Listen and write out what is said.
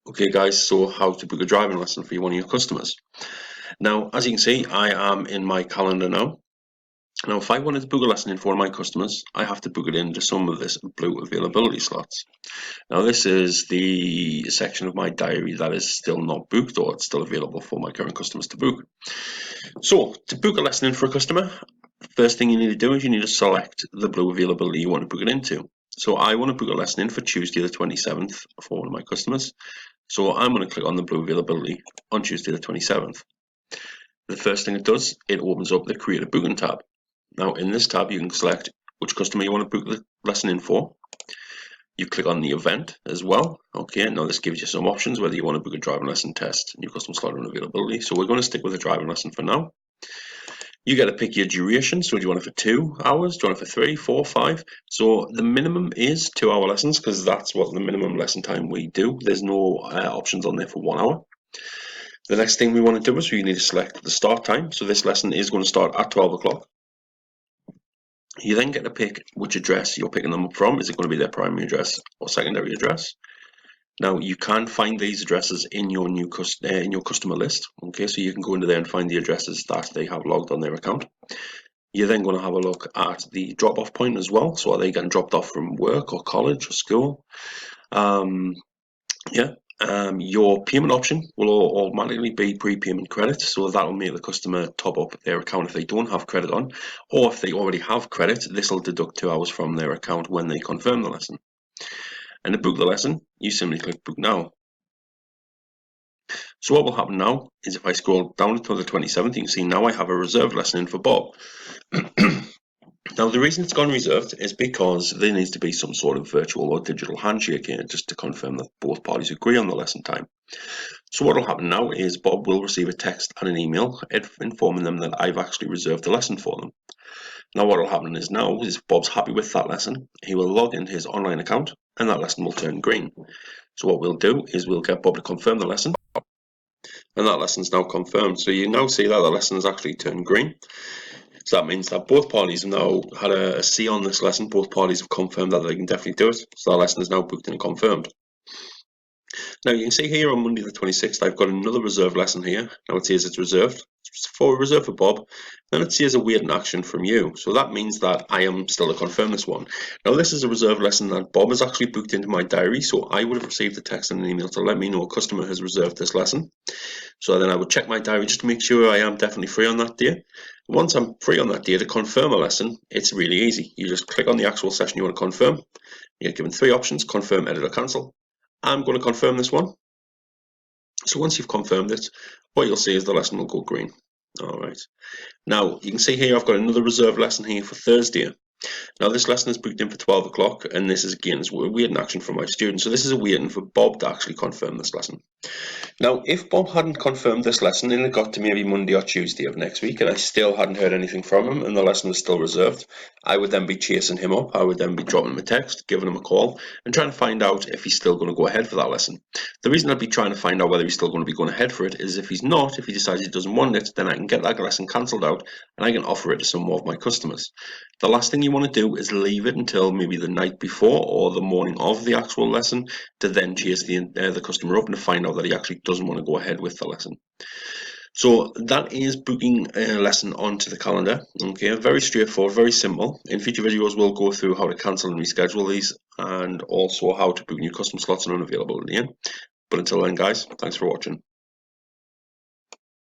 Okay guys, so how to book a driving lesson for one of your customers. Now, as you can see, I am in my calendar now. Now, if I wanted to book a lesson in for one of my customers, I have to book it into some of this blue availability slots. Now, this is the section of my diary that is still not booked, or it's still available for my current customers to book. So, to book a lesson in for a customer, first thing you need to do is you need to select the blue availability you want to book it into. So I want to book a lesson in for Tuesday the 27th for one of my customers. So I'm going to click on the blue availability on Tuesday the 27th. The first thing it does, it opens up the Create a Booking tab. Now in this tab, you can select which customer you want to book the lesson in for. You click on the event as well. Okay, now this gives you some options, whether you want to book a driving lesson test, new custom slot and availability. So we're going to stick with a driving lesson for now. You get to pick your duration. So do you want it for 2 hours? Do you want it for 3, 4, 5? So the minimum is 2-hour lessons because that's what the minimum lesson time we do. There's no options on there for 1 hour. The next thing we want to do is we need to select the start time. So this lesson is going to start at 12 o'clock. You then get to pick which address you're picking them up from. Is it going to be their primary address or secondary address? Now you can find these addresses in your customer list. Okay, so you can go into there and find the addresses that they have logged on their account. You're then going to have a look at the drop-off point as well. So are they getting dropped off from work or college or school? Your payment option will automatically be prepayment credit, so that'll make the customer top up their account if they don't have credit on, or if they already have credit, this will deduct 2 hours from their account when they confirm the lesson. And to book the lesson, you simply click Book Now. So what will happen now is if I scroll down until the 27th, you can see now I have a reserved lesson in for Bob. Now, the reason it's gone reserved is because there needs to be some sort of virtual or digital handshake here just to confirm that both parties agree on the lesson time. So what will happen now is Bob will receive a text and an email informing them that I've actually reserved the lesson for them. Now what will happen is if Bob's happy with that lesson, he will log into his online account and that lesson will turn green. So what we'll do is we'll get Bob to confirm the lesson, and that lesson is now confirmed. So you now see that the lesson has actually turned green. So that means that both parties have now had a C on this lesson. Both parties have confirmed that they can definitely do it. So that lesson is now booked and confirmed. Now you can see here on Monday the 26th, I've got another reserved lesson here. Now it says it's reserved. It's reserved for Bob. Then it says awaiting action from you. So that means that I am still to confirm this one. Now this is a reserved lesson that Bob has actually booked into my diary. So I would have received a text and an email to let me know a customer has reserved this lesson. So then I would check my diary just to make sure I am definitely free on that day. Once I'm free on that day to confirm a lesson, it's really easy. You just click on the actual session you want to confirm. You're given 3 options: confirm, edit, or cancel. I'm going to confirm this one. So once you've confirmed it, what you'll see is the lesson will go green. All right. Now you can see here I've got another reserved lesson here for Thursday. Now this lesson is booked in for 12 o'clock, and this is again waiting action from my student. So this is a waiting for Bob to actually confirm this lesson. Now, if Bob hadn't confirmed this lesson and it got to maybe Monday or Tuesday of next week and I still hadn't heard anything from him and the lesson was still reserved, I would then be chasing him up. I would then be dropping him a text, giving him a call and trying to find out if he's still going to go ahead for that lesson. The reason I'd be trying to find out whether he's still going to be going ahead for it is if he's not, if he decides he doesn't want it, then I can get that lesson cancelled out and I can offer it to some more of my customers. The last thing you want to do is leave it until maybe the night before or the morning of the actual lesson to then chase the customer up and to find out that he actually doesn't want to go ahead with the lesson. So that is booking a lesson onto the calendar. Okay, very straightforward, very simple. In future videos, we'll go through how to cancel and reschedule these and also how to book new custom slots and unavailability in. But until then, guys, thanks for watching.